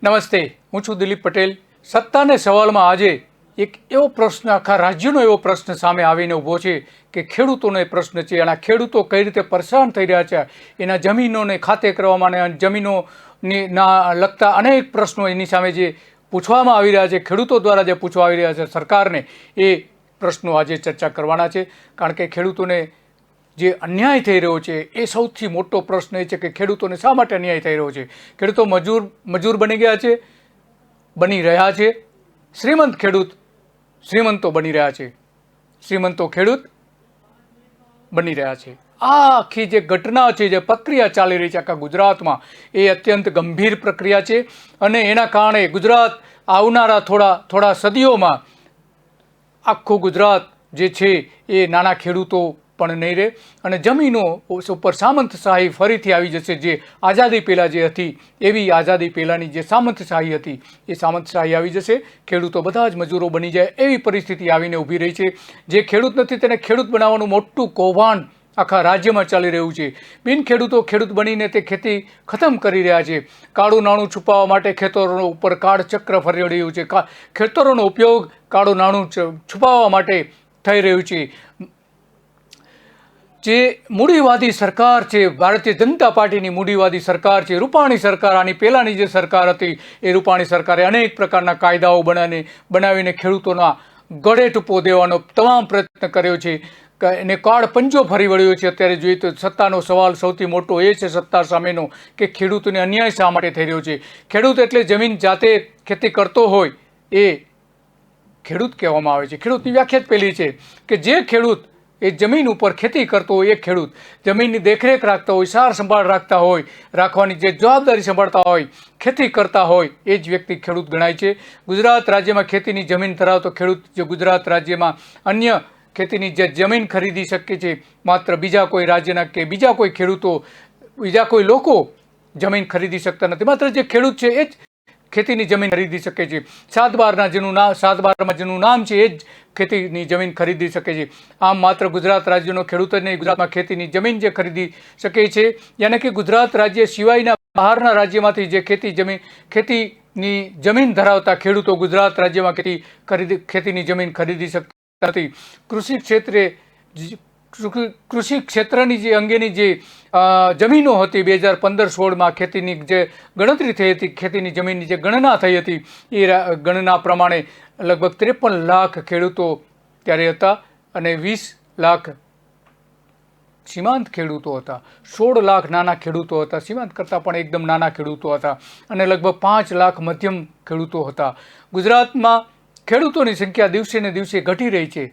નમસ્તે, હું છું દિલીપ પટેલ. સત્તાને સવાલમાં આજે એક એવો પ્રશ્ન, આખા રાજ્યનો એવો પ્રશ્ન સામે આવીને ઊભો છે કે ખેડૂતોનો એ પ્રશ્ન છે. અને આ ખેડૂતો કઈ રીતે પરેશાન થઈ રહ્યા છે, એના જમીનોને ખાતે કરવામાં અને જમીનોના લગતા અનેક પ્રશ્નો એની સામે જે પૂછવામાં આવી રહ્યા છે, ખેડૂતો દ્વારા જે પૂછવા આવી રહ્યા છે સરકારને, એ પ્રશ્નો આજે ચર્ચા કરવાના છે. કારણ કે ખેડૂતોને જે અન્યાય થઈ રહ્યો છે એ સૌથી મોટો પ્રશ્ન એ છે કે ખેડૂતોને શા માટે અન્યાય થઈ રહ્યો છે. ખેડૂતો મજૂર બની ગયા છે, બની રહ્યા છે. શ્રીમંત ખેડૂત શ્રીમંતો બની રહ્યા છે, શ્રીમંતો ખેડૂત બની રહ્યા છે. આ આખી જે ઘટના છે, જે પ્રક્રિયા ચાલી રહી છે આખા ગુજરાતમાં, એ અત્યંત ગંભીર પ્રક્રિયા છે. અને એના કારણે ગુજરાત આવનારા થોડા સદીઓમાં આખું ગુજરાત જે છે એ નાના ખેડૂતો પણ નહીં રહે અને જમીનો ઉપર સામંતશાહી ફરીથી આવી જશે. જે આઝાદી પહેલાં જે હતી એવી આઝાદી પહેલાંની જે સામંતશાહી હતી એ સામંતશાહી આવી જશે. ખેડૂતો બધા જ મજૂરો બની જાય એવી પરિસ્થિતિ આવીને ઊભી રહી છે. જે ખેડૂત નથી તેને ખેડૂત બનાવવાનું મોટું કૌભાંડ આખા રાજ્યમાં ચાલી રહ્યું છે. બિન ખેડૂતો ખેડૂત બનીને તે ખેતી ખતમ કરી રહ્યા છે. કાળું નાણું છુપાવવા માટે ખેતરો ઉપર કાળ ચક્ર ફરી રહ્યું છે. ખેતરોનો ઉપયોગ કાળું નાણું છુપાવવા માટે થઈ રહ્યું છે. જે મૂડીવાદી સરકાર છે, ભારતીય જનતા પાર્ટીની મૂડીવાદી સરકાર છે, રૂપાણી સરકાર, આની પહેલાંની જે સરકાર હતી એ રૂપાણી સરકારે અનેક પ્રકારના કાયદાઓ બનાવીને ખેડૂતોના ગળે ટૂંપો દેવાનો તમામ પ્રયત્ન કર્યો છે. એને કાળ પંજો ફરી વળ્યો છે. અત્યારે જોઈએ તો સત્તાનો સવાલ સૌથી મોટો એ છે સત્તા સામેનો કે ખેડૂતોને અન્યાય શા માટે થઈ રહ્યો છે. ખેડૂત એટલે જમીન જાતે ખેતી કરતો હોય એ ખેડૂત કહેવામાં આવે છે. ખેડૂતની વ્યાખ્યા જ પહેલી છે કે જે ખેડૂત એ જમીન ઉપર ખેતી કરતો હોય એ ખેડૂત. જમીનની દેખરેખ રાખતા હોય, સાર સંભાળ રાખતા હોય, રાખવાની જે જવાબદારી સંભાળતા હોય, ખેતી કરતા હોય, એ જ વ્યક્તિ ખેડૂત ગણાય છે. ગુજરાત રાજ્યમાં ખેતીની જમીન ધરાવતો ખેડૂત જે ગુજરાત રાજ્યમાં અન્ય ખેતીની જે જમીન ખરીદી શકે છે, માત્ર બીજા કોઈ રાજ્યના કે બીજા કોઈ ખેડૂતો, બીજા કોઈ લોકો જમીન ખરીદી શકતા નથી. માત્ર જે ખેડૂત છે એ જ ખેતીની જમીન ખરીદી શકે છે. 7/12 જેનું નામ છે એ જ ખેતીની જમીન ખરીદી શકે છે. આમ માત્ર ગુજરાત રાજ્યનો ખેડૂત જ નહીં, ગુજરાતમાં ખેતીની જમીન જે ખરીદી શકે છે, યાની કે ગુજરાત રાજ્ય સિવાયના બહારના રાજ્યમાંથી જે ખેતીની જમીન ધરાવતા ખેડૂતો ગુજરાત રાજ્યમાં ખેતીની જમીન ખરીદી શકતા નથી. કૃષિ ક્ષેત્રની જે અંગેની જે જમીનો હતી 2015-16માં ખેતીની જે ગણતરી થઈ હતી, ખેતીની જમીનની જે ગણના થઈ હતી, એ ગણના પ્રમાણે લગભગ 53 લાખ ખેડૂતો ત્યારે હતા અને 20 લાખ સીમાંત ખેડૂતો હતા, 16 લાખ નાના ખેડૂતો હતા, સીમાંત કરતાં પણ એકદમ નાના ખેડૂતો હતા, અને લગભગ 5 લાખ મધ્યમ ખેડૂતો હતા. ગુજરાતમાં ખેડૂતોની સંખ્યા દિવસે ને દિવસે ઘટી રહી છે.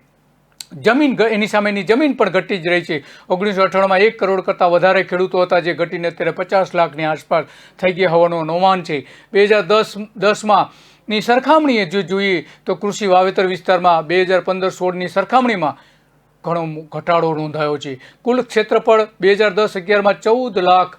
એની સામેની જમીન પણ ઘટી જ રહી છે. 1998માં 1 કરોડ કરતાં વધારે ખેડૂતો હતા, જે ઘટીને અત્યારે 50 લાખની આસપાસ થઈ ગયા હોવાનું અનુમાન છે. 2010માં ની સરખામણીએ જો જોઈએ તો કૃષિ વાવેતર વિસ્તારમાં 2015-16ની સરખામણીમાં ઘણો ઘટાડો નોંધાયો છે. કુલ ક્ષેત્રફળ 2010-11માં 14 લાખ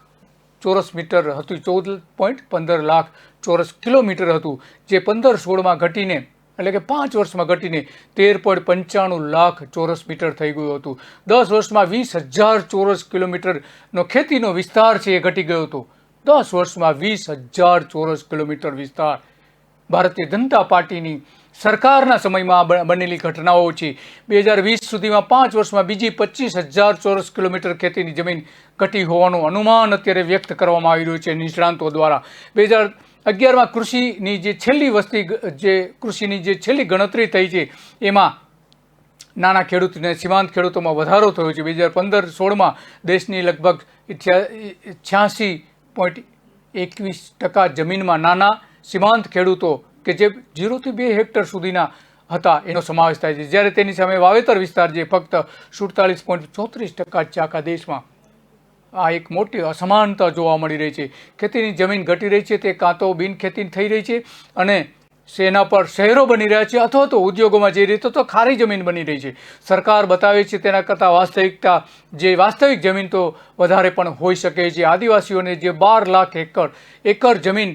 ચોરસ મીટર હતું, 14.15 લાખ ચોરસ કિલોમીટર હતું, જે 15-16માં ઘટીને, એટલે કે 5 વર્ષમાં ઘટીને 13.95 લાખ ચોરસ મીટર થઈ ગયું હતું. 10 વર્ષમાં 20,000 ચોરસ કિલોમીટરનો ખેતીનો વિસ્તાર છે એ ઘટી ગયો હતો. 10 વર્ષમાં 20,000 ચોરસ કિલોમીટર વિસ્તાર ભારતીય જનતા પાર્ટીની સરકારના સમયમાં બનેલી ઘટનાઓ છે. 2020 સુધીમાં 5 વર્ષમાં બીજી 25,000 ચોરસ કિલોમીટર ખેતીની જમીન ઘટી હોવાનું અનુમાન અત્યારે વ્યક્ત કરવામાં આવી રહ્યું છે નિષ્ણાંતો દ્વારા. 2011માં કૃષિની જે છેલ્લી ગણતરી થઈ છે એમાં નાના ખેડૂત અને સીમાંત ખેડૂતોમાં વધારો થયો છે. 2015-16માં દેશની લગભગ 86.21% જમીનમાં નાના સીમાંત ખેડૂતો કે જે 0 થી 2 હેક્ટર સુધીના હતા એનો સમાવેશ થાય છે, જ્યારે તેની સામે વાવેતર વિસ્તાર જે ફક્ત 47.34% છે આખા દેશમાં. આ એક મોટી અસમાનતા જોવા મળી રહી છે. ખેતીની જમીન ઘટી રહી છે, તે કાં તો બિન ખેતી થઈ રહી છે અને એના પર શહેરો બની રહ્યા છે, અથવા તો ઉદ્યોગોમાં જઈ રહી તો ખારી જમીન બની રહી છે. સરકાર બતાવે છે તેના કરતાં વાસ્તવિક જમીન તો વધારે પણ હોઈ શકે છે. આદિવાસીઓને જે 12 લાખ એકર જમીન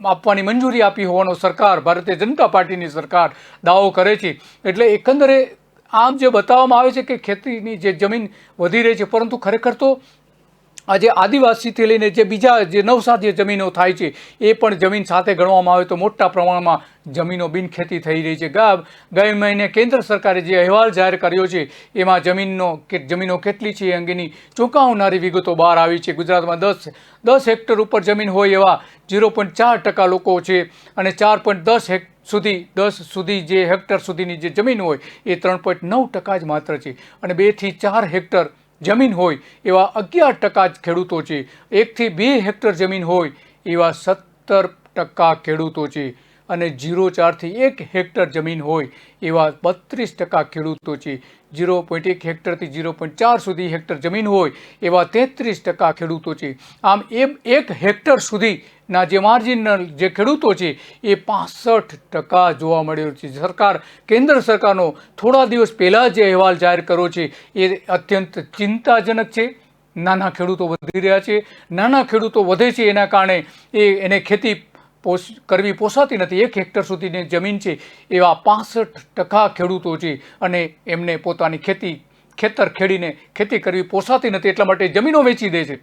આપવાની મંજૂરી આપી હોવાનો સરકાર, ભારતીય જનતા પાર્ટીની સરકાર દાવો કરે છે. એટલે એકંદરે આમ જે બતાવવામાં આવે છે કે ખેતીની જે જમીન વધી રહી છે, પરંતુ ખરેખર તો આજે આદિવાસીથી લઈને જે બીજા જે નવસાધ્ય જમીનો થાય છે એ પણ જમીન સાથે ગણવામાં આવે તો મોટા પ્રમાણમાં જમીનો બિનખેતી થઈ રહી છે. ગઈ મહિને કેન્દ્ર સરકારે જે અહેવાલ જાહેર કર્યો છે એમાં જમીનો કેટલી છે એ અંગેની ચોંકાવનારી વિગતો બહાર આવી છે. ગુજરાતમાં 10 હેક્ટર ઉપર જમીન હોય એવા 0.4% લોકો છે અને 4.10 સુધી જે હેક્ટર સુધીની જે જમીન હોય એ 3.9% જ માત્ર છે અને 2 થી 4 હેક્ટર જમીન હોય એવા 11% જ ખેડૂતો છે. 1 થી 2 હેક્ટર જમીન હોય એવા 17% ખેડૂતો છે અને 0.4 થી 1 હેક્ટર જમીન હોય એવા 32% ખેડૂતો છે. 0.1 હેક્ટરથી 0.4 સુધી હેક્ટર જમીન હોય એવા 33% ખેડૂતો છે. આમ 1 હેક્ટર સુધીના જે માર્જિનલ જે ખેડૂતો છે એ 65% જોવા મળ્યો છે. કેન્દ્ર સરકારનો થોડા દિવસ પહેલાં જે અહેવાલ જાહેર કર્યો છે એ અત્યંત ચિંતાજનક છે. નાના ખેડૂતો વધી રહ્યા છે. નાના ખેડૂતો વધે છે એના કારણે એને ખેતી કરવી પોસાતી નથી. 1 હેક્ટર સુધીની જમીન છે એવા 65% ખેડૂતો છે અને એમને પોતાની ખેતર ખેડીને ખેતી કરવી પોસાતી નથી, એટલા માટે જમીનો વેચી દે છે.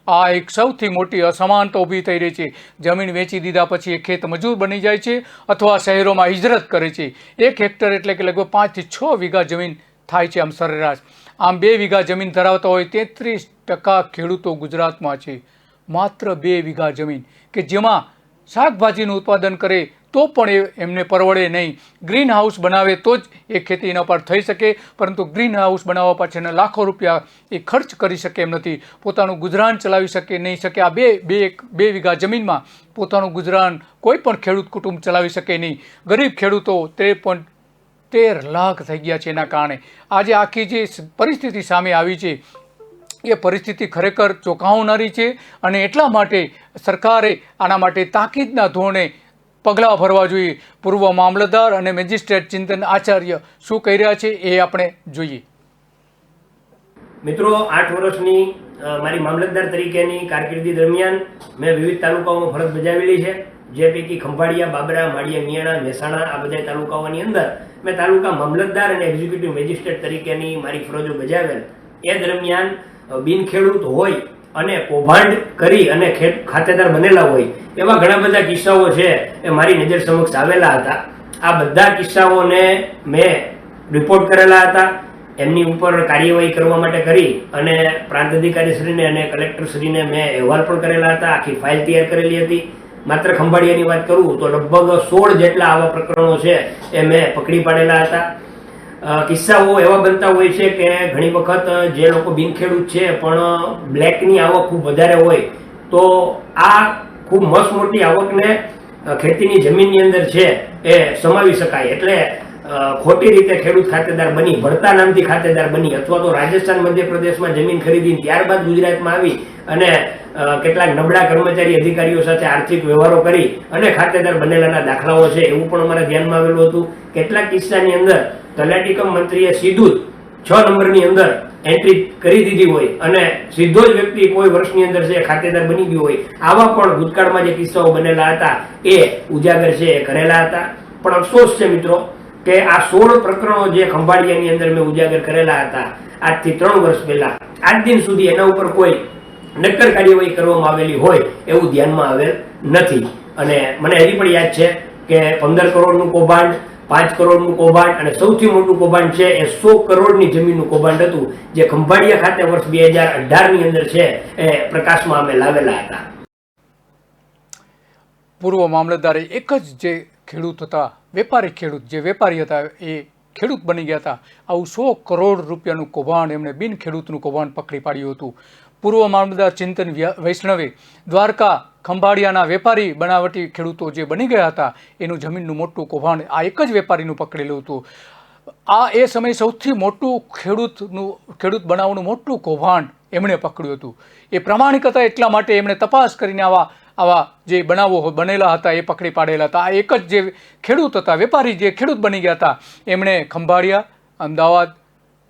આ એક સૌથી મોટી અસમાનતા ઊભી થઈ રહી છે. જમીન વેચી દીધા પછી એ ખેત મજૂર બની જાય છે અથવા શહેરોમાં હિજરત કરે છે. 1 હેક્ટર એટલે કે લગભગ 5 થી 6 વીઘા જમીન થાય છે આમ સરેરાશ. આમ 2 વીઘા જમીન ધરાવતા હોય 33% ખેડૂતો ગુજરાતમાં છે. માત્ર 2 વીઘા જમીન કે જેમાં શાકભાજીનું ઉત્પાદન કરે તો પણ એમને પરવડે નહીં. ગ્રીન હાઉસ બનાવે તો જ એ ખેતી એના પર થઈ શકે, પરંતુ ગ્રીન હાઉસ બનાવવા પાછળના લાખો રૂપિયા એ ખર્ચ કરી શકે એમ નથી. પોતાનું ગુજરાન ચલાવી શકે નહીં શકે. આ બે વીઘા જમીનમાં પોતાનું ગુજરાન કોઈ પણ ખેડૂત કુટુંબ ચલાવી શકે નહીં. ગરીબ ખેડૂતો 13 લાખ થઈ ગયા છે. એના કારણે આજે આખી જે પરિસ્થિતિ સામે આવી છે એ પરિસ્થિતિ ખરેખર ચોંકાવનારી છે અને એટલા માટે સરકારે આના માટે તાકીદના ધોરણે પગલાં ભરવા જોઈએ. પૂર્વ મામલતદાર અને મેજિસ્ટ્રેટ ચિંતન આચાર્ય શું કહી રહ્યા છે એ આપણે જોઈએ. મિત્રો, 8 વર્ષની મારી મામલતદાર તરીકેની કારકિર્દી દરમિયાન મેં વિવિધ તાલુકાઓમાં ફરજ બજાવેલી છે. જે પૈકી ખંભાળિયા, બાબરા, માળિયા, મિયાણા, મહેસાણા આ બધા તાલુકાઓની અંદર મેં તાલુકા મામલતદાર અને એક્ઝિક્યુટિવ મેજિસ્ટ્રેટ તરીકેની મારી ફરજો બજાવેલ. એ દરમિયાન બિનખેડૂત હોય અને કૌભાંડ કરી અને ખાતેદાર બનેલા હોય એવા ઘણા બધા કિસ્સાઓ છે એ મારી નજર સમક્ષ આવેલા હતા. આ બધા કિસ્સાઓને મેં રિપોર્ટ કરેલા હતા. એમની ઉપર કાર્યવાહી કરવા માટે કરી અને પ્રાંત અધિકારીશ્રીને અને કલેક્ટરશ્રીને મેં અહેવાલ પણ કરેલા હતા. આખી ફાઇલ તૈયાર કરેલી હતી. માત્ર ખંભાળિયાની વાત કરું તો લગભગ 16 જેટલા આવા પ્રકરણો છે એ મેં પકડી પાડેલા હતા. કિસ્સાઓ એવા બનતા હોય છે કે ઘણી વખત જે લોકો બિનખેડૂત છે પણ બ્લેકની આવક ખૂબ વધારે હોય તો આ ખૂબ મસ્ત મોટી આવકને ખેતીની જમીનની અંદર છે એ સમાવી શકાય. એટલે ખોટી રીતે ખેડૂત ખાતેદાર બની, ભરતા નામથી ખાતેદાર બની અથવા તો રાજસ્થાન, મધ્યપ્રદેશમાં જમીન ખરીદી ત્યારબાદ ગુજરાતમાં આવી અને કેટલાક નબળા કર્મચારી અધિકારીઓ સાથે આર્થિક વ્યવહારો કરી અને ખાતેદાર બનેલાના દાખલાઓ છે. એવું પણ અમારા ધ્યાનમાં આવેલું હતું. કેટલાક કિસ્સાની અંદર તલાટી કમ મંત્રીએ સીધું જ 6 નંબરની અંદર એન્ટ્રી કરી દીધી હોય અને સીધો જ વ્યક્તિ કોઈ વર્ષની અંદર છે ખાતેદાર બની ગયો હોય. આવા પણ ભૂતકાળમાં જે કિસ્સાઓ બનેલા હતા એ ઉજાગર છે એ કરેલા હતા. પણ અફસોસ છે મિત્રો કે આ 16 પ્રકરણો જે ખંભાળિયાની અંદર મેં ઉજાગર કરેલા હતા આજથી 3 વર્ષ પહેલા, આજ દિન સુધી એના ઉપર કોઈ નક્કર કાર્યવાહી કરવામાં આવેલી હોય એવું ધ્યાનમાં આવેલ નથી. અને મને હજી પણ યાદ છે કે 15 કરોડનું કૌભાંડ, 5 કરોડનું કૌભાંડ અને સૌથી મોટું કૌભાંડ છે એ 100 કરોડની જમીનનું કૌભાંડ હતું જે ખંભાળિયા ખાતે વર્ષ 2018ની અંદર છે એ પ્રકાશમાં અમે લાવેલા હતા. પૂર્વ મામલતદારે એક જ જે ખેડૂત હતા, વેપારી હતા એ ખેડૂત બની ગયા હતા. આવું 100 કરોડ રૂપિયાનું કૌભાંડ એમણે બિનખેડૂતનું કૌભાંડ પકડી પાડ્યું હતું. પૂર્વ મામલતદાર ચિંતન વૈષ્ણવે દ્વારકા, ખંભાળિયાના વેપારી બનાવટી ખેડૂતો જે બની ગયા હતા એનું જમીનનું મોટું કૌભાંડ આ એક જ વેપારીનું પકડેલું હતું. આ એ સમયે સૌથી મોટું ખેડૂત બનાવવાનું મોટું કૌભાંડ એમણે પકડ્યું હતું. એ પ્રામાણિક હતા એટલા માટે એમણે તપાસ કરીને આવા જે બનાવો બનેલા હતા એ પકડી પાડેલા હતા. આ એક જ જે ખેડૂત હતા, વેપારી જે ખેડૂત બની ગયા હતા એમણે ખંભાળિયા, અમદાવાદ,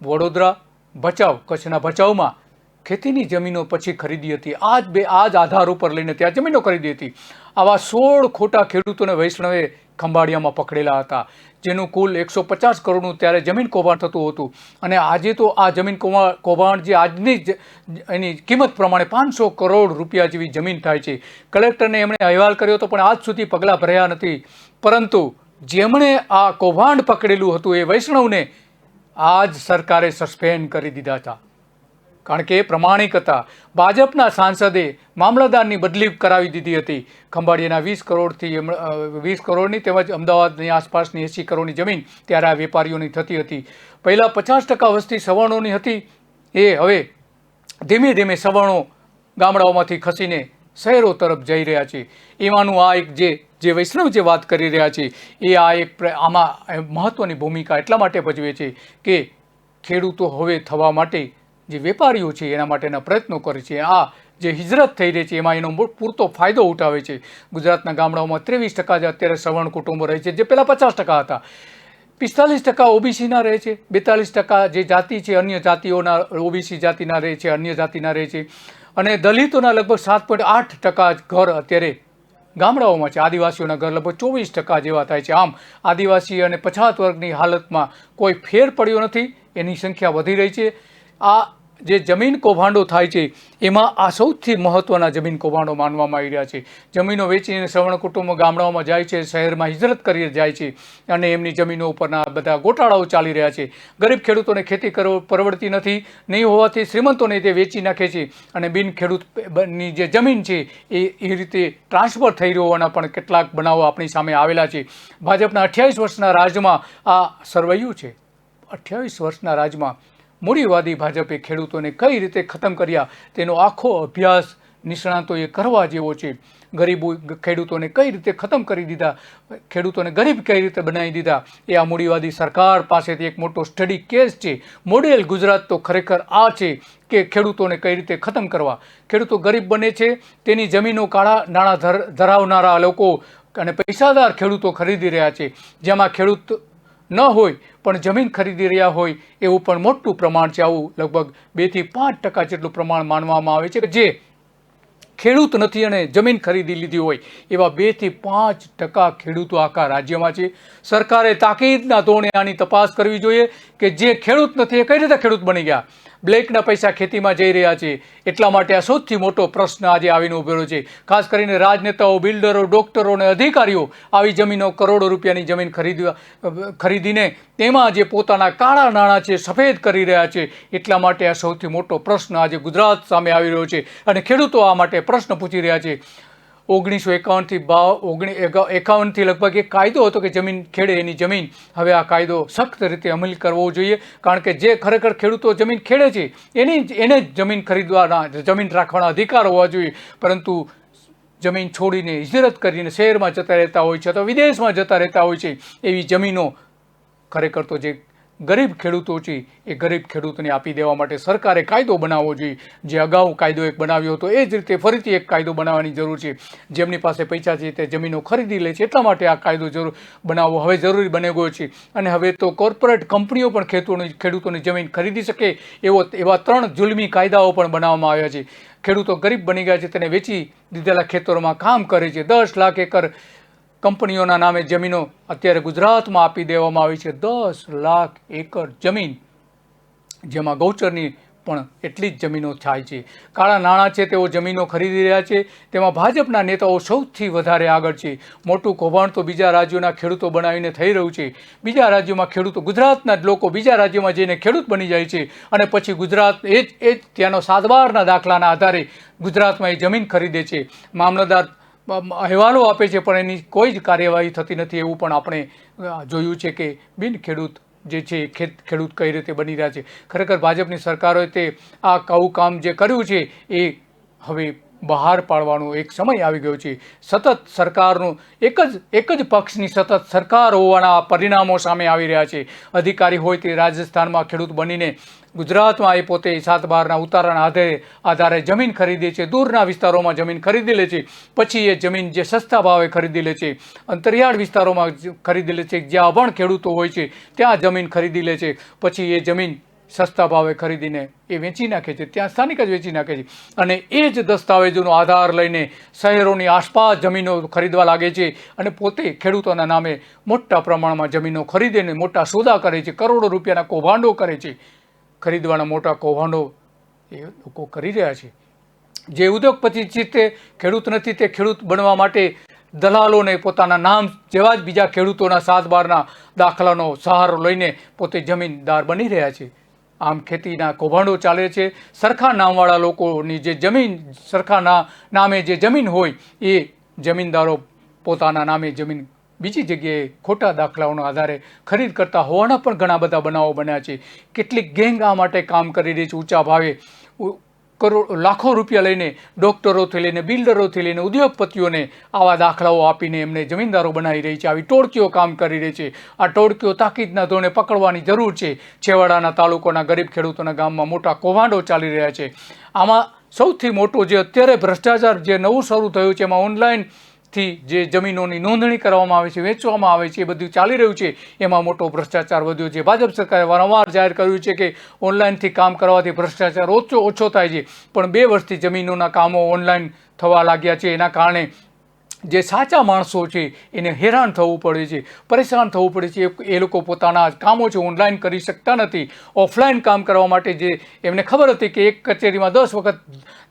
વડોદરા, ભચાઉ, કચ્છના ભચાઉમાં ખેતીની જમીનો પછી ખરીદી હતી. આ જ આધાર ઉપર લઈને ત્યાં જમીનો ખરીદી હતી. આવા 16 ખોટા ખેડૂતોને વૈષ્ણવે ખંભાળિયામાં પકડેલા હતા, જેનું કુલ 150 કરોડનું ત્યારે જમીન કૌભાંડ થતું હતું. અને આજે તો આ જમીન કૌભાંડ જે આજની જ એની કિંમત પ્રમાણે 500 કરોડ રૂપિયા જેવી જમીન થાય છે. કલેક્ટરને એમણે અહેવાલ કર્યો હતો, પણ આજ સુધી પગલાં ભર્યા નથી. પરંતુ જેમણે આ કૌભાંડ પકડેલું હતું એ વૈષ્ણવને આજ સરકારે સસ્પેન્ડ કરી દીધા હતા, કારણ કે એ પ્રમાણિક હતા. ભાજપના સાંસદે મામલતદારની બદલી કરાવી દીધી હતી. ખંભાળિયાના 20 કરોડની તેમજ અમદાવાદની આસપાસની 80 કરોડની જમીન ત્યારે આ વેપારીઓની થતી હતી. પહેલાં 50% વસ્તી સવર્ણોની હતી, એ હવે ધીમે ધીમે સવર્ણો ગામડાઓમાંથી ખસીને શહેરો તરફ જઈ રહ્યા છે. એમાંનું આ એક જે વૈષ્ણવ જે વાત કરી રહ્યા છે એ આ એક આમાં મહત્ત્વની ભૂમિકા એટલા માટે ભજવે છે કે ખેડૂતો હવે થવા માટે જે વેપારીઓ છે એના માટેના પ્રયત્નો કરે છે. આ જે હિજરત થઈ રહી છે એમાં એનો પૂરતો ફાયદો ઉઠાવે છે. ગુજરાતના ગામડાઓમાં 23% જ અત્યારે સવર્ણ કુટુંબો રહે છે, જે પહેલાં 50% હતા. 45% ઓબીસીના રહે છે, 42% જે જાતિ છે અન્ય જાતિઓના ઓબીસી જાતિના રહે છે, અન્ય જાતિના રહે છે, અને દલિતોના લગભગ 7.8% જ ઘર અત્યારે ગામડાઓમાં છે. આદિવાસીઓના ઘર લગભગ 24% જેવા થાય છે. આમ આદિવાસી અને પછાત વર્ગની હાલતમાં કોઈ ફેર પડ્યો નથી, એની સંખ્યા વધી રહી છે. આ જે જમીન કૌભાંડો થાય છે એમાં આ સૌથી મહત્ત્વના જમીન કૌભાંડો માનવામાં આવી રહ્યા છે. જમીનો વેચીને સવર્ણ કુટુંબો ગામડાઓમાં જાય છે, શહેરમાં હિજરત કરી જાય છે, અને એમની જમીનો ઉપરના બધા ગોટાળાઓ ચાલી રહ્યા છે. ગરીબ ખેડૂતોને ખેતી પરવડતી નથી, નહીં હોવાથી શ્રીમંતોને તે વેચી નાખે છે, અને બિન ખેડૂતની જે જમીન છે એ રીતે ટ્રાન્સફર થઈ રહ્યો હોવાના પણ કેટલાક બનાવો આપણી સામે આવેલા છે. ભાજપના 28 વર્ષના રાજમાં આ સર્વાયું છે. 28 વર્ષના રાજમાં મૂડીવાદી ભાજપે ખેડૂતોને કઈ રીતે ખતમ કર્યા તેનો આખો અભ્યાસ નિષ્ણાતોએ કરવા જેવો છે. ગરીબ ખેડૂતોને કઈ રીતે ખતમ કરી દીધા, ખેડૂતોને ગરીબ કઈ રીતે બનાવી દીધા, એ આ મૂડીવાદી સરકાર પાસેથી એક મોટો સ્ટડી કેસ છે. મોડેલ ગુજરાત તો ખરેખર આ છે કે ખેડૂતોને કઈ રીતે ખતમ કરવા. ખેડૂતો ગરીબ બને છે, તેની જમીનો કાળા નાણાં ધરાવનારા લોકો અને પૈસાદાર ખેડૂતો ખરીદી રહ્યા છે. જેમાં ખેડૂત ન હોય પણ જમીન ખરીદી રહ્યા હોય એવું પણ મોટું પ્રમાણ છે. આવું લગભગ 2 થી 5% જેટલું પ્રમાણ માનવામાં આવે છે કે જે ખેડૂત નથી અને જમીન ખરીદી લીધી હોય એવા 2 થી 5% ખેડૂતો આખા રાજ્યમાં છે. સરકારે તાકીદના ધોરણે આની તપાસ કરવી જોઈએ કે જે ખેડૂત નથી એ કઈ રીતે ખેડૂત બની ગયા. બ્લેકના પૈસા ખેતીમાં જઈ રહ્યા છે, એટલા માટે આ સૌથી મોટો પ્રશ્ન આજે આવીને ઉભેલો છે. ખાસ કરીને રાજનેતાઓ, બિલ્ડરો, ડોક્ટરો અને અધિકારીઓ આવી જમીનો, કરોડો રૂપિયાની જમીન ખરીદીને તેમાં જે પોતાના કાળા નાણાં છે સફેદ કરી રહ્યા છે. એટલા માટે આ સૌથી મોટો પ્રશ્ન આજે ગુજરાત સામે આવી રહ્યો છે, અને ખેડૂતો આ માટે પ્રશ્ન પૂછી રહ્યા છે. 1951 થી લગભગ એક કાયદો હતો કે જમીન ખેડે એની જમીન. હવે આ કાયદો સખ્ત રીતે અમલ કરવો જોઈએ, કારણ કે જે ખરેખર ખેડૂતો જમીન ખેડે છે એને જ જમીન ખરીદવાના, જમીન રાખવાના અધિકાર હોવા જોઈએ. પરંતુ જમીન છોડીને હિજરત કરીને શહેરમાં જતા રહેતા હોય છે અથવા વિદેશમાં જતા રહેતા હોય છે, એવી જમીનો ખરેખર તો જે ગરીબ ખેડૂતો છે એ ગરીબ ખેડૂતોને આપી દેવા માટે સરકારે કાયદો બનાવવો જોઈએ. જે અગાઉ કાયદો એક બનાવ્યો હતો એ જ રીતે ફરીથી એક કાયદો બનાવવાની જરૂર છે. જેમની પાસે પૈસા છે તે જમીનો ખરીદી લે છે, એટલા માટે આ કાયદો બનાવવો હવે જરૂરી બની ગયો છે. અને હવે તો કોર્પોરેટ કંપનીઓ પણ ખેડૂતોની જમીન ખરીદી શકે એવા 3 જુલ્મી કાયદાઓ પણ બનાવવામાં આવ્યા છે. ખેડૂતો ગરીબ બની ગયા છે, તેને વેચી દીધેલા ખેતરોમાં કામ કરે છે. 10 લાખ એકર કંપનીઓના નામે જમીનો અત્યારે ગુજરાતમાં આપી દેવામાં આવી છે. 10 લાખ એકર જમીન, જેમાં ગૌચરની પણ એટલી જ જમીનો થાય છે. કાળા નાણાં છે તેઓ જમીનો ખરીદી રહ્યા છે. તેમાં ભાજપના નેતાઓ સૌથી વધારે આગળ છે. મોટું કૌભાંડ તો બીજા રાજ્યોના ખેડૂતો બનાવીને થઈ રહ્યું છે. બીજા રાજ્યોમાં ખેડૂતો, ગુજરાતના જ લોકો બીજા રાજ્યોમાં જઈને ખેડૂત બની જાય છે, અને પછી ગુજરાત એ જ ત્યાંનો સાતબારના દાખલાના આધારે ગુજરાતમાં એ જમીન ખરીદે છે. મામલતદાર અહેવાલો આપે છે પણ એની કોઈ જ કાર્યવાહી થતી નથી. એવું પણ આપણે જોયું છે કે બિન ખેડૂત જે છે ખેડૂત કઈ રીતે બની રહ્યા છે. ખરેખર ભાજપની સરકારોએ તે આ આવું કામ જે કર્યું છે એ હવે બહાર પાડવાનો એક સમય આવી ગયો છે. સતત સરકારનું એક જ પક્ષની સતત સરકાર હોવાના પરિણામો સામે આવી રહ્યા છે. અધિકારી હોય તે રાજસ્થાનમાં ખેડૂત બનીને ગુજરાતમાં એ પોતે 7/12ના ઉતારાના આધારે જમીન ખરીદે છે, દૂરના વિસ્તારોમાં જમીન ખરીદી લે છે. પછી એ જમીન જે સસ્તા ભાવે ખરીદી લે છે, અંતરિયાળ વિસ્તારોમાં ખરીદી લે છે, જ્યાં અભણ ખેડૂતો હોય છે ત્યાં જમીન ખરીદી લે છે. પછી એ જમીન સસ્તા ભાવે ખરીદીને એ વેચી નાખે છે, ત્યાં સ્થાનિક જ વેચી નાખે છે અને એ જ દસ્તાવેજોનો આધાર લઈને શહેરોની આસપાસ જમીનો ખરીદવા લાગે છે અને પોતે ખેડૂતોના નામે મોટા પ્રમાણમાં જમીનો ખરીદીને મોટા સોદા કરે છે, કરોડો રૂપિયાના કૌભાંડો કરે છે. ખરીદવાના મોટા કૌભાંડો એ લોકો કરી રહ્યા છે. જે ઉદ્યોગપતિ છે તે ખેડૂત નથી, તે ખેડૂત બનવા માટે દલાલોને પોતાના નામ જેવા જ બીજા ખેડૂતોના 7/12ના દાખલાનો સહારો લઈને પોતે જમીનદાર બની રહ્યા છે. આમ ખેતીના કૌભાંડો ચાલે છે. સરખા નામવાળા લોકોની જે જમીન, સરખા નામે જે જમીન હોય એ જમીનદારો પોતાના નામે જમીન બીજી જગ્યાએ ખોટા દાખલાઓના આધારે ખરીદ કરતા હોવાના પણ ઘણા બધા બનાવો બન્યા છે. કેટલીક ગેંગ આ માટે કામ કરી રહી છે. ઊંચા ભાવે લાખો રૂપિયા લઈને ડોક્ટરોથી લઈને બિલ્ડરોથી લઈને ઉદ્યોગપતિઓને આવા દાખલાઓ આપીને એમને જમીનદારો બનાવી રહી છે. આવી ટોળકીઓ કામ કરી રહી છે. આ ટોળકીઓ તાકીદના ધોરણે પકડવાની જરૂર છે. છેવાડાના તાલુકાના ગરીબ ખેડૂતોના ગામમાં મોટા કૌભાંડો ચાલી રહ્યા છે. આમાં સૌથી મોટો જે અત્યારે ભ્રષ્ટાચાર જે નવું શરૂ થયું છે, એમાં ઓનલાઈનથી જે જમીનોની નોંધણી કરવામાં આવે છે, વેચવામાં આવે છે, એ બધું ચાલી રહ્યું છે. એમાં મોટો ભ્રષ્ટાચાર વધ્યો છે. ભાજપ સરકારે વારંવાર જાહેર કર્યું છે કે ઓનલાઈનથી કામ કરવાથી ભ્રષ્ટાચાર ઓછો થાય છે, પણ 2 વર્ષથી જમીનોના કામો ઓનલાઈન થવા લાગ્યા છે. એના કારણે જે સાચા માણસો છે એને હેરાન થવું પડે છે, પરેશાન થવું પડે છે. એ લોકો પોતાના કામો છે ઓનલાઈન કરી શકતા નથી. ઓફલાઈન કામ કરવા માટે જે એમને ખબર હતી કે એક કચેરીમાં 10 વખત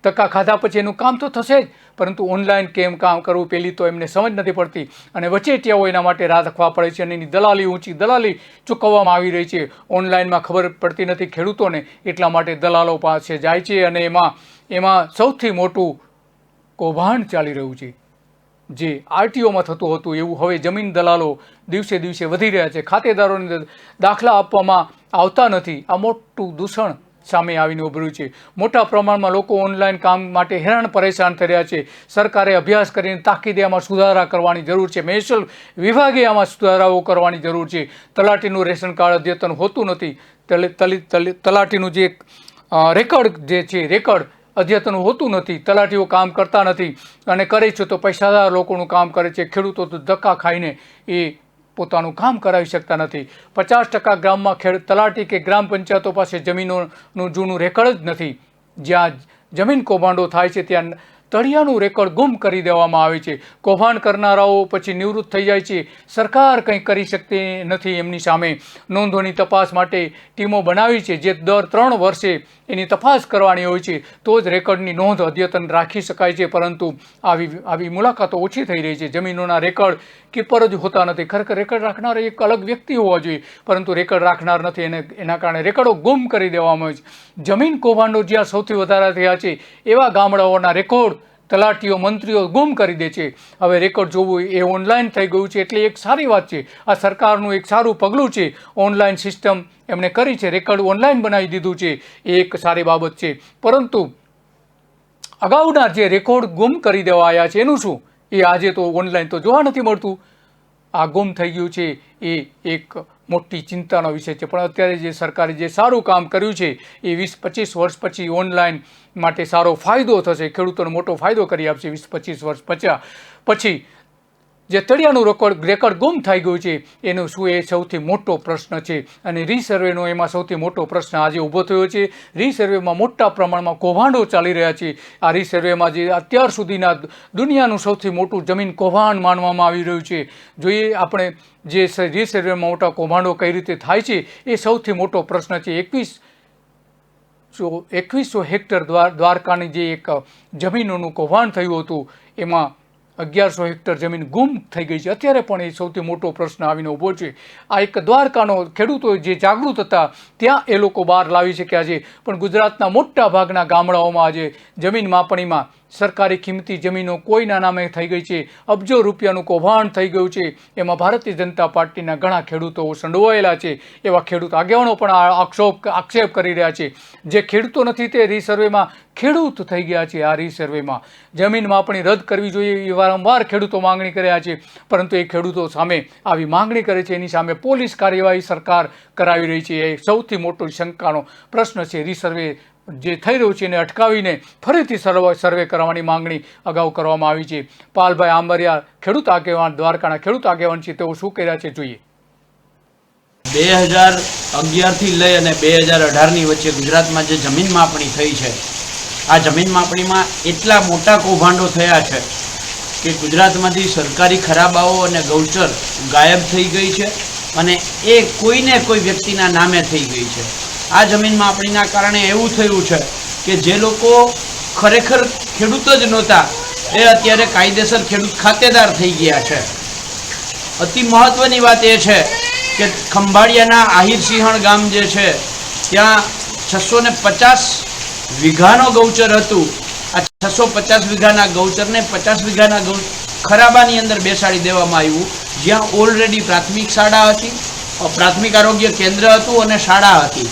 ધક્કા ખાધા પછી એનું કામ તો થશે જ, પરંતુ ઓનલાઈન કેમ કામ કરવું પહેલી તો એમને સમજ નથી પડતી અને વચેટિયાઓ એના માટે રાહ રાખવા પડે છે અને એની દલાલી, ઊંચી દલાલી ચૂકવવામાં આવી રહી છે. ઓનલાઈનમાં ખબર પડતી નથી ખેડૂતોને, એટલા માટે દલાલો પાસે જાય છે અને એમાં સૌથી મોટું કૌભાંડ ચાલી રહ્યું છે. જે આરટીઓમાં થતું હતું એવું હવે જમીન દલાલો દિવસે દિવસે વધી રહ્યા છે. ખાતેદારોને દાખલા આપવામાં આવતા નથી. આ મોટું દૂષણ સામે આવીને ઉભર્યું છે. મોટા પ્રમાણમાં લોકો ઓનલાઈન કામ માટે હેરાન પરેશાન થઈ રહ્યા છે. સરકારે અભ્યાસ કરીને તાકીદે આમાં સુધારા કરવાની જરૂર છે. મહેસૂલ વિભાગે આમાં સુધારાઓ કરવાની જરૂર છે. તલાટીનું રેશન કાર્ડ અદ્યતન હોતું નથી. તલાટીનું જે રેકર્ડ જે છે રેકર્ડ અદ્યતન હોતું નથી. તલાટીઓ કામ કરતા નથી અને કરે છે તો પૈસાદાર લોકોનું કામ કરે છે. ખેડૂતો તો ધક્કા ખાઈને એ પોતાનું કામ કરાવી શકતા નથી. 50% ગામમાં તલાટી કે ગ્રામ પંચાયતો પાસે જમીનોનું જૂનું રેકર્ડ જ નથી. જ્યાં જમીન કૌભાંડો થાય છે ત્યાં તળિયાનું રેકર્ડ ગુમ કરી દેવામાં આવે છે. કૌભાંડ કરનારાઓ પછી નિવૃત્ત થઈ જાય છે. સરકાર કંઈ કરી શકતી નથી એમની સામે. નોંધોની તપાસ માટે ટીમો બનાવી છે જે દર 3 વર્ષે એની તપાસ કરવાની હોય છે, તો જ રેકર્ડની નોંધ અદ્યતન રાખી શકાય છે. પરંતુ આવી મુલાકાતો ઓછી થઈ રહી છે. જમીનોના રેકર્ડ કીપર જ હોતા નથી. ખરેખર રેકર્ડ રાખનાર એક અલગ વ્યક્તિ હોવા જોઈએ, પરંતુ રેકર્ડ રાખનાર નથી અને એના કારણે રેકર્ડો ગુમ કરી દેવામાં આવે છે. જમીન કૌભાંડો જ્યાં સૌથી વધારે થયા છે એવા ગામડાઓના રેકોર્ડ તલાટીઓ, મંત્રીઓ ગુમ કરી દે છે. હવે રેકોર્ડ જોવું એ ઓનલાઈન થઈ ગયું છે, એટલે એક સારી વાત છે. આ સરકારનું એક સારું પગલું છે. ઓનલાઈન સિસ્ટમ એમણે કરી છે, રેકોર્ડ ઓનલાઈન બનાવી દીધું છે, એ એક સારી બાબત છે. પરંતુ અગાઉના જે રેકોર્ડ ગુમ કરી દેવાયા છે એનું શું? એ આજે તો ઓનલાઈન તો જોવા નથી મળતું. આ ગુમ થઈ ગયું છે એ એક મોટી ચિંતાનો વિષય છે. પણ અત્યારે જે સરકારે જે સારું કામ કર્યું છે એ 20-25 વર્ષ પછી ઓનલાઈન માટે સારો ફાયદો થશે. ખેડૂતોને મોટો ફાયદો કરી આપશે. 20-25 વર્ષ પછી જે તળિયાનું રેકર્ડ ગુમ થઈ ગયું છે એનું શું, એ સૌથી મોટો પ્રશ્ન છે. અને રીસર્વેનો એમાં સૌથી મોટો પ્રશ્ન આજે ઊભો થયો છે. રીસર્વેમાં મોટા પ્રમાણમાં કૌભાંડો ચાલી રહ્યા છે. આ રીસર્વેમાં જે અત્યાર સુધીના દુનિયાનું સૌથી મોટું જમીન કૌભાંડ માનવામાં આવી રહ્યું છે. જોઈએ આપણે જે રીસર્વેમાં મોટા કૌભાંડો કઈ રીતે થાય છે એ સૌથી મોટો પ્રશ્ન છે. 2100 હેક્ટર દ્વારકાની જે એક જમીનોનું કૌભાંડ થયું હતું એમાં 1100 હેક્ટર જમીન ગુમ થઈ ગઈ છે. અત્યારે પણ એ સૌથી મોટો પ્રશ્ન આવીને ઊભો છે. આ એક દ્વારકાનો ખેડૂતો જે જાગૃત હતા ત્યાં એ લોકો બહાર લાવી શક્યા છે. પણ ગુજરાતના મોટા ભાગના ગામડાઓમાં આજે જમીન માપણીમાં સરકારી કિંમતી જમીનો કોઈના નામે થઈ ગઈ છે. અબજો રૂપિયાનું કૌભાંડ થઈ ગયું છે. એમાં ભારતીય જનતા પાર્ટીના ઘણા ખેડૂતો સંડોવાયેલા છે. એવા ખેડૂત આગેવાનો પણ આક્ષેપ કરી રહ્યા છે. જે ખેડૂતો નથી તે રીસર્વેમાં ખેડૂત થઈ ગયા છે. આ રીસર્વેમાં જમીન માપણી રદ કરવી જોઈએ એ વારંવાર ખેડૂતો માંગણી કર્યા છે. પરંતુ એ ખેડૂતો સામે આવી માંગણી કરે છે એની સામે પોલીસ કાર્યવાહી સરકાર કરાવી રહી છે. એ સૌથી મોટો શંકાનો પ્રશ્ન છે. રીસર્વે જે થઈ રહ્યું છે એને અટકાવીને ફરીથી સર્વે કરવાની માંગણી અગાઉ કરવામાં આવી છે. પાલભાઈ આંબરિયા ખેડૂત આગેવાન, દ્વારકાના ખેડૂત આગેવાન છે, તેઓ શું કર્યા છે જોઈએ. 2011થી લઈ અને 2018ની વચ્ચે ગુજરાતમાં જે જમીન માપણી થઈ છે, આ જમીન માપણીમાં એટલા મોટા કૌભાંડો થયા છે કે ગુજરાતમાંથી સરકારી ખરાબાઓ અને ગૌચર ગાયબ થઈ ગઈ છે અને એ કોઈને કોઈ વ્યક્તિના નામે થઈ ગઈ છે. આ જમીન માપણીના કારણે એવું થયું છે કે જે લોકો ખરેખર ખેડૂત જ નહોતા એ અત્યારે કાયદેસર ખેડૂત ખાતેદાર થઈ ગયા છે. અતિ મહત્ત્વની વાત એ છે કે ખંભાળિયાના આહિર સિંહણ ગામ જે છે ત્યાં 650 વીઘાનો ગૌચર હતું. આ 650 વીઘાના ગૌચરને 50 વીઘાના ખરાબાની અંદર બેસાડી દેવામાં આવ્યું, જ્યાં ઓલરેડી પ્રાથમિક શાળા હતી, પ્રાથમિક આરોગ્ય કેન્દ્ર હતું અને શાળા હતી.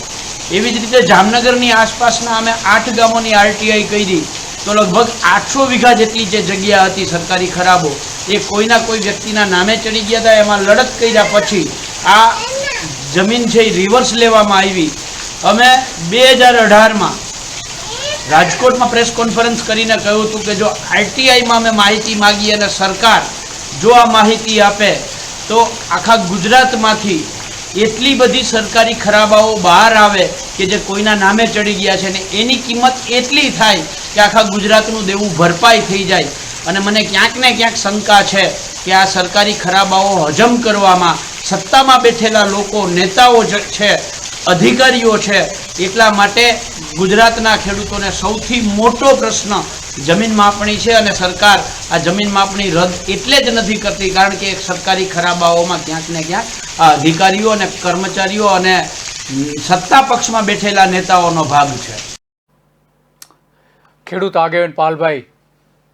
એવી જ રીતે જામનગરની આસપાસના અમે 8 ગામોની RTI કરી તો લગભગ 800 વીઘા જેટલી જે જગ્યા હતી સરકારી ખરાબો એ કોઈના કોઈ વ્યક્તિના નામે ચડી ગયા હતા. એમાં લડત કર્યા પછી આ જમીન છે એ રિવર્સ લેવામાં આવી. અમે 2018માં રાજકોટમાં પ્રેસ કોન્ફરન્સ કરીને કહ્યું હતું કે જો RTIમાં અમે માહિતી માગી અને સરકાર જો આ માહિતી આપે તો આખા ગુજરાતમાંથી એટલી બધી સરકારી ખરાબાઓ બહાર આવે કે જે કોઈના નામે ચડી ગયા છે ને એની કિંમત એટલી થાય કે આખા ગુજરાતનું દેવું ભરપાઈ થઈ જાય. અને મને ક્યાંક ને ક્યાંક શંકા છે કે આ સરકારી ખરાબાઓ હજમ કરવામાં સત્તામાં બેઠેલા લોકો, નેતાઓ છે, અધિકારીઓ છે. એટલા માટે ગુજરાતના ખેડૂતોને સૌથી મોટો પ્રશ્ન જમીન માપણી છે અને સરકાર આ જમીન માપણી રદ એટલે જ નથી કરતી કારણ કે એક સરકારી ખરાબાઓમાં ક્યાંક ને ક્યાંક આ અધિકારીઓ અને કર્મચારીઓ અને સત્તા પક્ષમાં બેઠેલા નેતાઓનો ભાગ છે. ખેડૂત આગેવાન પાલભાઈ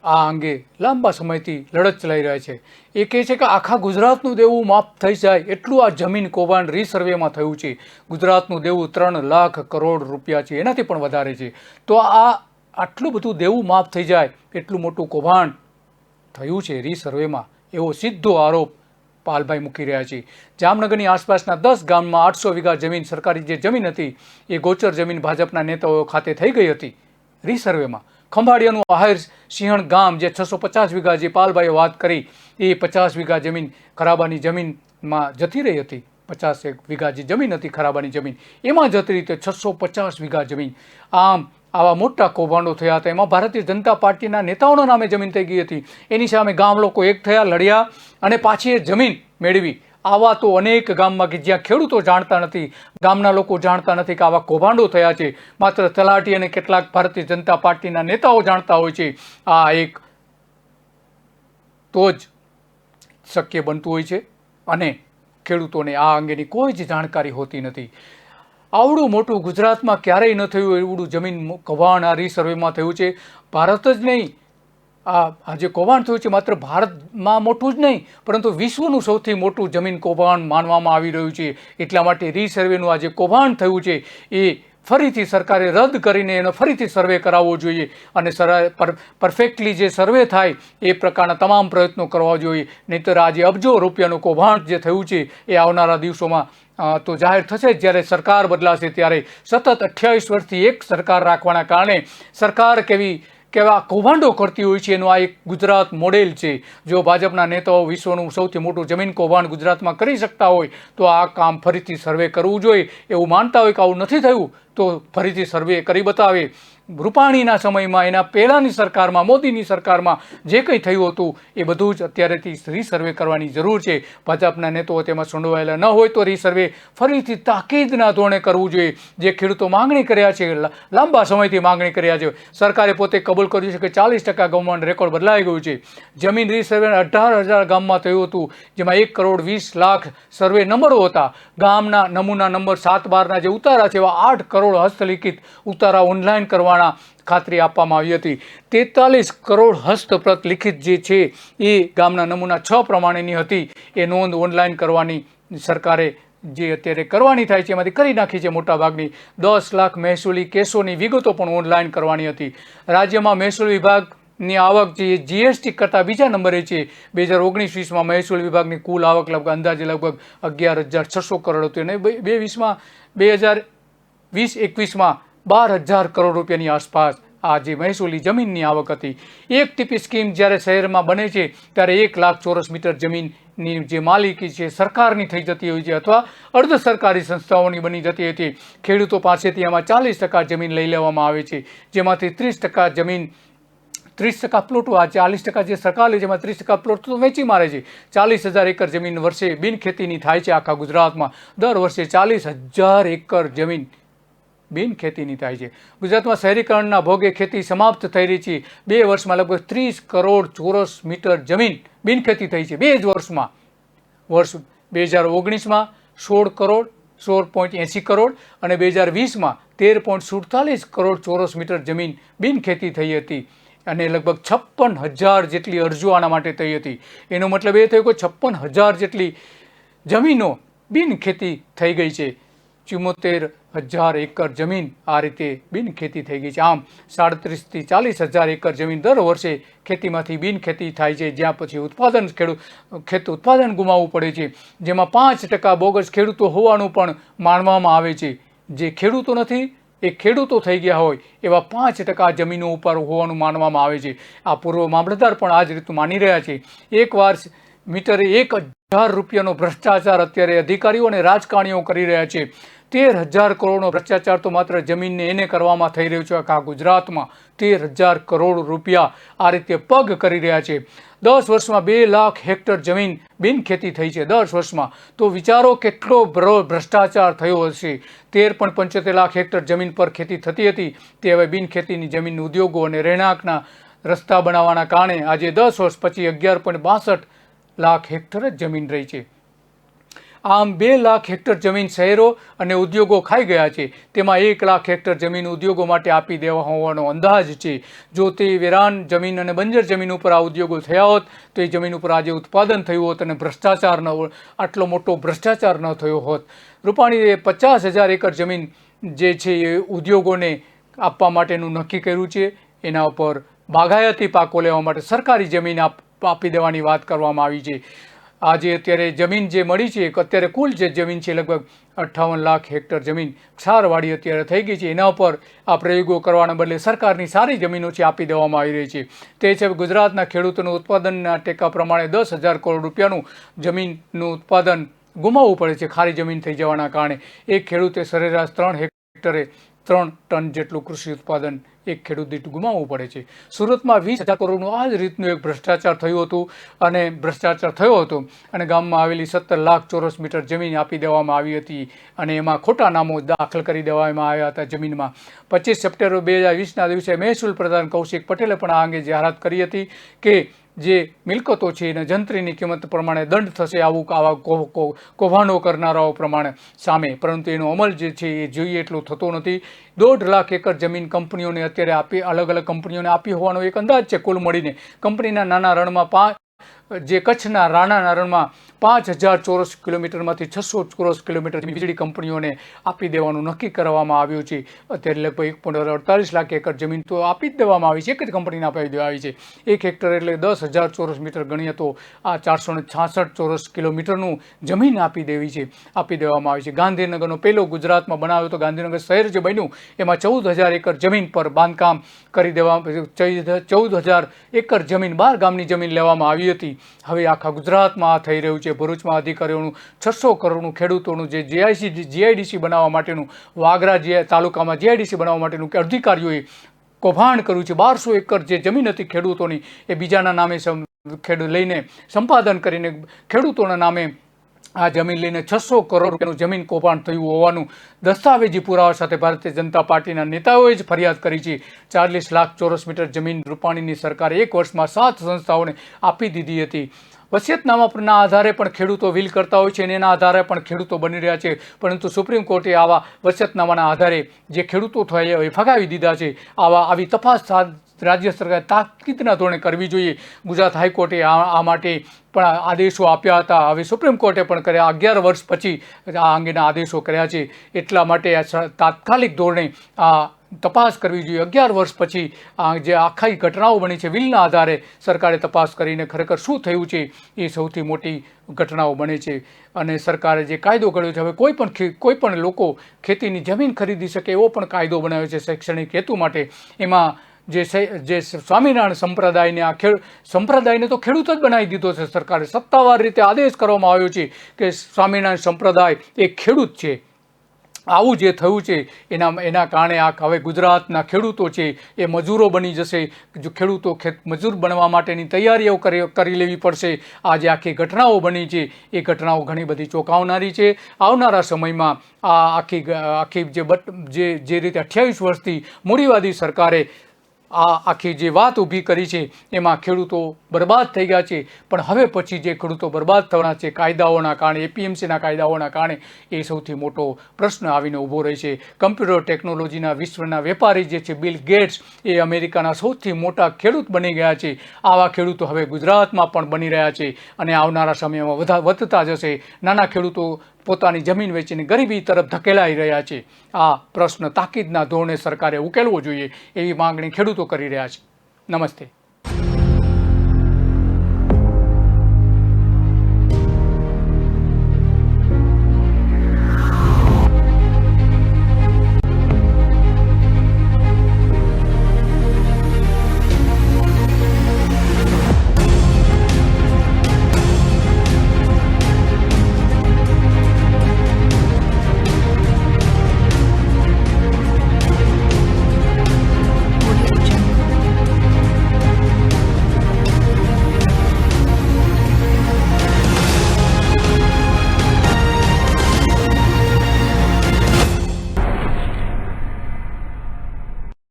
આ અંગે લાંબા સમયથી લડત ચલાવી રહ્યા છે. એ કહે છે કે આખા ગુજરાતનું દેવું માફ થઈ જાય એટલું આ જમીન કૌભાંડ રીસર્વેમાં થયું છે. ગુજરાતનું દેવું 3 લાખ કરોડ રૂપિયા છે, એનાથી પણ વધારે છે. તો આ આટલું બધું દેવું માફ થઈ જાય એટલું મોટું કૌભાંડ થયું છે રીસર્વેમાં, એવો સીધો આરોપ પાલભાઈ મૂકી રહ્યા છે. જામનગરની આસપાસના 10 ગામમાં 800 વીઘા જમીન, સરકારી જે જમીન હતી એ ગોચર જમીન ભાજપના નેતાઓ ખાતે થઈ ગઈ હતી રીસર્વેમાં. ખંભાળિયાનું આહિર સિંહણ ગામ જે 650 વીઘા જે પાલભાઈએ વાત કરી એ 50 વીઘા જમીન ખરાબાની જમીનમાં જતી રહી હતી. 50 વીઘા જે જમીન હતી ખરાબાની જમીન એમાં જતી રહી તો 650 વીઘા જમીન. આમ આવા મોટા કૌભાંડો થયા હતા. એમાં ભારતીય જનતા પાર્ટીના નેતાઓના નામે જમીન થઈ ગઈ હતી. એની સામે ગામ લોકો એક થયા, લડ્યા અને પાછી એ જમીન મેળવી. આવા તો અનેક ગામમાં કે જ્યાં ખેડૂતો જાણતા નથી, ગામના લોકો જાણતા નથી કે આવા કૌભાંડો થયા છે. માત્ર તલાટી અને કેટલાક ભારતીય જનતા પાર્ટીના નેતાઓ જાણતા હોય છે. આ એક તો જ શક્ય બનતું હોય છે અને ખેડૂતોને આ અંગેની કોઈ જ જાણકારી હોતી નથી. આવડું મોટું ગુજરાતમાં ક્યારેય ન થયું એવડું જમીન કૌભાંડ આ રીસર્વેમાં થયું છે. ભારત જ નહીં, આ જે કૌભાંડ થયું છે માત્ર ભારતમાં મોટું જ નહીં પરંતુ વિશ્વનું સૌથી મોટું જમીન કૌભાંડ માનવામાં આવી રહ્યું છે. એટલા માટે રીસર્વેનું આ જે કૌભાંડ થયું છે એ ફરીથી સરકારે રદ કરીને એનો ફરીથી સર્વે કરાવવો જોઈએ અને પરફેક્ટલી જે સર્વે થાય એ પ્રકારના તમામ પ્રયત્નો કરવા જોઈએ. નહીંતર આ જે અબજો રૂપિયાનું કૌભાંડ જે થયું છે એ આવનારા દિવસોમાં તો જાહેર થશે. જ્યારે સરકાર બદલાશે ત્યારે સતત 28 વર્ષથી એક સરકાર રાખવાના કારણે સરકાર કેવા કૌભાંડો કરતી હોય છે એનું આ એક ગુજરાત મોડેલ છે. જો ભાજપના નેતાઓ વિશ્વનું સૌથી મોટું જમીન કૌભાંડ ગુજરાતમાં કરી શકતા હોય તો આ કામ ફરીથી સર્વે કરવું જોઈએ. એવું માનતા હોય કે આવું નથી થયું તો ફરીથી સર્વે કરી બતાવે. રૂપાણીના સમયમાં, એના પહેલાંની સરકારમાં, મોદીની સરકારમાં જે કંઈ થયું હતું એ બધું જ અત્યારેથી રીસર્વે કરવાની જરૂર છે. ભાજપના નેતાઓ તેમાં સંડોવાયેલા ન હોય તો રીસર્વે ફરીથી તાકીદના ધોરણે કરવું જોઈએ. જે ખેડૂતો માંગણી કર્યા છે, લાંબા સમયથી માંગણી કર્યા છે. સરકારે પોતે કબૂલ કર્યું છે કે 40% ગવર્મેન્ટ રેકોર્ડ બદલાઈ ગયું છે. જમીન રીસર્વે 18,000 ગામમાં થયું હતું, જેમાં 1,20,00,000 સર્વે નંબરો હતા. ગામના નમૂના નંબર 7/12ના જે ઉતારા છે એવા 8 કરોડ હસ્તલિખિત ઉતારા ઓનલાઈન કરવા ખાતરી આપવામાં આવી હતી. 43 કરોડ હસ્તપ્રત લિખિત જે છે એ ગામના નમૂના 6 પ્રમાણેની હતી. એ નોંધ ઓનલાઈન કરવાની સરકારે જે અત્યારે કરવાની થાય છે એમાંથી કરી નાખી છે મોટાભાગની. 10 લાખ મહેસૂલી કેસોની વિગતો પણ ઓનલાઈન કરવાની હતી. રાજ્યમાં મહેસૂલ વિભાગની આવક જે GST કરતાં બીજા નંબરે છે. 2019-20માં મહેસૂલ વિભાગની કુલ આવક અંદાજે લગભગ 11,600 કરોડ હતી અને 2020-21માં 12,000 કરોડ રૂપિયાની આસપાસ આ જે મહેસૂલી જમીનની આવક હતી. એક ટીપી સ્કીમ જ્યારે શહેરમાં બને છે ત્યારે 1 લાખ ચોરસ મીટર જમીનની જે માલિકી છે સરકારની થઈ જતી હોય છે અથવા અર્ધ સરકારી સંસ્થાઓની બની જતી હતી. ખેડૂતો પાસેથી આમાં 40% જમીન લઈ લેવામાં આવે છે, જેમાંથી 30% જમીન 30% પ્લોટો, આ 40% જે સરકાર લે છે એમાં 30% પ્લોટ તો વેચી મારે છે. 40,000 એકર જમીન વર્ષે બિનખેતીની થાય છે આખા ગુજરાતમાં. દર વર્ષે 40,000 એકર જમીન બિનખેતીની થાય છે. ગુજરાતમાં શહેરીકરણના ભોગે ખેતી સમાપ્ત થઈ રહી છે. 2 વર્ષમાં લગભગ 30 કરોડ ચોરસ મીટર જમીન બિનખેતી થઈ છે 2 જ વર્ષમાં. વર્ષ 2019માં 16 કરોડ 16.80 કરોડ અને 2020માં 13.47 કરોડ ચોરસ મીટર જમીન બિનખેતી થઈ હતી અને લગભગ 56,000 જેટલી અરજીઓ આના માટે થઈ હતી. એનો મતલબ એ થયો કે 56,000 જેટલી જમીનો બિનખેતી થઈ ગઈ છે. 74,000 એકર જમીન આ રીતે બિનખેતી થઈ ગઈ છે. આમ 37,000 થી 40,000 એકર જમીન દર વર્ષે ખેતીમાંથી બિનખેતી થાય છે, જ્યાં પછી ઉત્પાદન ગુમાવવું પડે છે, જેમાં 5% બોગસ ખેડૂતો હોવાનું પણ માનવામાં આવે છે. જે ખેડૂતો નથી એ ખેડૂતો થઈ ગયા હોય એવા 5% જમીનો ઉપર હોવાનું માનવામાં આવે છે. આ પૂર્વ મામલતદાર પણ આ જ રીતનું માની રહ્યા છે. એકવાર મીટરે 1,000 રૂપિયાનો ભ્રષ્ટાચાર અત્યારે અધિકારીઓ અને રાજકારણીઓ કરી રહ્યા છે. 13,000 કરોડનો ભ્રષ્ટાચાર તો માત્ર જમીનને એને કરવામાં થઈ રહ્યો છે. આખા ગુજરાતમાં 13,000 કરોડ રૂપિયા આ રીતે પગ કરી રહ્યા છે. 10 વર્ષમાં 2 લાખ હેક્ટર જમીન બિનખેતી થઈ છે 10 વર્ષમાં. તો વિચારો કેટલો ભ્રષ્ટાચાર થયો હશે. 13.75 લાખ હેક્ટર જમીન પર ખેતી થતી હતી તે હવે બિનખેતીની જમીન ઉદ્યોગો અને રહેણાંકના રસ્તા બનાવવાના કારણે આજે 10 વર્ષ પછી 11.62 લાખ હેક્ટર જ જમીન રહી છે. આમ 2 લાખ હેક્ટર જમીન શહેરો અને ઉદ્યોગો ખાઈ ગયા છે. તેમાં 1 લાખ હેક્ટર જમીન ઉદ્યોગો માટે આપી દેવા હોવાનો અંદાજ છે. જો તે વેરાન જમીન અને બંજર જમીન ઉપર આ ઉદ્યોગો થયા હોત તો એ જમીન ઉપર આજે ઉત્પાદન થયું હોત અને ભ્રષ્ટાચાર ન આટલો મોટો ભ્રષ્ટાચાર ન થયો હોત. રૂપાણીએ 50,000 એકર જમીન જે છે એ ઉદ્યોગોને આપવા માટેનું નક્કી કર્યું છે. એના ઉપર બાગાયતી પાકો લેવા માટે સરકારી જમીન આપી દેવાની વાત કરવામાં આવી છે. આજે અત્યારે જમીન જે મળી છે અત્યારે કુલ જે જમીન છે લગભગ 58 લાખ હેક્ટર જમીન ક્ષારવાળી અત્યારે થઈ ગઈ છે. એના ઉપર આ પ્રયોગો કરવાના બદલે સરકારની સારી જમીનો છે આપી દેવામાં આવી રહી છે. તે છે ગુજરાતના ખેડૂતોનું ઉત્પાદનના ટેકા પ્રમાણે 10,000 કરોડ રૂપિયાનું જમીનનું ઉત્પાદન ગુમાવવું પડે છે ખારી જમીન થઈ જવાના કારણે. એક ખેડૂતે સરેરાશ 3 હેક્ટરે 3 ટન જેટલું કૃષિ ઉત્પાદન એક ખેડૂત દીઠ ગુમાવવું પડે છે. સુરતમાં 20,000 કરોડનું આ જ રીતનું એક ભ્રષ્ટાચાર થયું હતું અને ગામમાં આવેલી 17 લાખ ચોરસ મીટર જમીન આપી દેવામાં આવી હતી અને એમાં ખોટા નામો દાખલ કરી દેવામાં આવ્યા હતા જમીનમાં. 25 સપ્ટેમ્બર 2020ના દિવસે મહેસૂલ પ્રધાન કૌશિક પટેલે પણ આ અંગે જાહેરાત કરી હતી કે જે મિલકતો છે એને જંત્રીની કિંમત પ્રમાણે દંડ થશે આવા કૌભાંડો કરનારાઓ પ્રમાણે સામે. પરંતુ એનો અમલ જે છે એ જોઈએ એટલો થતો નથી. 1.5 લાખ એકર જમીન કંપનીઓને અત્યારે અલગ અલગ કંપનીઓને આપી હોવાનો એક અંદાજ છે. કુલ મળીને કંપનીના નાના રણમાં જે કચ્છના રાણાના રણમાં 5,000 ચોરસ કિલોમીટરમાંથી 600 ચોરસ કિલોમીટર વીજળી કંપનીઓને આપી દેવાનું નક્કી કરવામાં આવ્યું છે. અત્યારે લગભગ 1.48 લાખ એકર જમીન તો આપી જ દેવામાં આવી છે. એક જ કંપનીને આપી દેવા આવી છે. 1 હેક્ટર એટલે 10,000 ચોરસ મીટર ગણીએ તો આ 466 ચોરસ કિલોમીટરનું જમીન આપી દેવામાં આવી છે. ગાંધીનગરનો પહેલો ગુજરાતમાં બનાવ્યો તો ગાંધીનગર શહેર જે બન્યું એમાં 14,000 એકર જમીન પર બાંધકામ કરી દેવામાં 14,000 એકર જમીન 12 ગામની જમીન લેવામાં આવી હતી. હવે આખા ગુજરાતમાં આ થઈ રહ્યું છે. ભરૂચમાં અધિકારીઓનું 600 કરોડનું ખેડૂતોનું જે જીઆઈડીસી બનાવવા માટેનું વાગરા તાલુકામાં જીઆઈડીસી બનાવવા માટેનું કે અધિકારીઓએ કૌભાંડ કર્યું છે. 1200 એકર જે જમીન હતી ખેડૂતોની એ બીજાના નામે લઈને સંપાદન કરીને ખેડૂતોના નામે આ જમીન લઈને 600 કરોડ રૂપિયાનું જમીન કૌભાંડ થયું હોવાનું દસ્તાવેજી પુરાવા સાથે ભારતીય જનતા પાર્ટીના નેતાઓએ જ ફરિયાદ કરી છે. 40 લાખ ચોરસ મીટર જમીન રૂપાણીની સરકારે 1 વર્ષમાં 7 સંસ્થાઓને આપી દીધી હતી. વસિયતનામાના આધારે પણ ખેડૂતો વિલ કરતા હોય છે અને એના આધારે પણ ખેડૂતો બની રહ્યા છે. પરંતુ સુપ્રીમ કોર્ટે આવા વસિયતનામાના આધારે જે ખેડૂતો થયા એ ફગાવી દીધા છે. આવી તપાસ રાજ્ય સરકારે તાકીદના ધોરણે કરવી જોઈએ. ગુજરાત હાઈકોર્ટે આ માટે પણ આદેશો આપ્યા હતા. હવે સુપ્રીમ કોર્ટે પણ કર્યા. 11 વર્ષ પછી આ અંગેના આદેશો કર્યા છે. એટલા માટે તાત્કાલિક ધોરણે આ તપાસ કરવી જોઈએ. 11 વર્ષ પછી જે આખી ઘટનાઓ બની છે વિલના આધારે સરકારે તપાસ કરીને ખરેખર શું થયું છે એ સૌથી મોટી ઘટનાઓ બને છે. અને સરકારે જે કાયદો ઘડ્યો છે હવે કોઈ પણ લોકો ખેતીની જમીન ખરીદી શકે એવો પણ કાયદો બનાવ્યો છે શૈક્ષણિક હેતુ માટે. એમાં જે સ્વામિનારાયણ સંપ્રદાયને તો ખેડૂત જ બનાવી દીધો છે સરકારે. સત્તાવાર રીતે આદેશ કરવામાં આવ્યો છે કે સ્વામિનારાયણ સંપ્રદાય એ ખેડૂત છે. આવું જે થયું છે એના કારણે હવે ગુજરાતના ખેડૂતો છે એ મજૂરો બની જશે. જો ખેડૂતો મજૂર બનવા માટેની તૈયારીઓ કરી લેવી પડશે. આ જે આખી ઘટનાઓ બની છે એ ઘટનાઓ ઘણી બધી ચોંકાવનારી છે. આવનારા સમયમાં આ આખી જે રીતે 28 વર્ષથી મૂડીવાદી સરકારે આ આખી જે વાત ઊભી કરી છે એમાં ખેડૂતો બરબાદ થઈ ગયા છે. પણ હવે પછી જે ખેડૂતો બરબાદ થવાના છે કાયદાઓના કારણે, એપીએમસીના કાયદાઓના કારણે, એ સૌથી મોટો પ્રશ્ન આવીને ઊભો રહે છે. કમ્પ્યુટર ટેકનોલોજીના વિશ્વના વેપારી જે છે બિલ ગેટ્સ, એ અમેરિકાના સૌથી મોટા ખેડૂત બની ગયા છે. આવા ખેડૂતો હવે ગુજરાતમાં પણ બની રહ્યા છે અને આવનારા સમયમાં વધતા જશે. નાના ખેડૂતો પોતાની જમીન વેચીને ગરીબી તરફ ધકેલાઈ રહ્યા છે. આ પ્રશ્ન તાકીદના ધોરણે સરકારે ઉકેલવો જોઈએ એવી માંગણી ખેડૂતો કરી રહ્યા છે. નમસ્તે.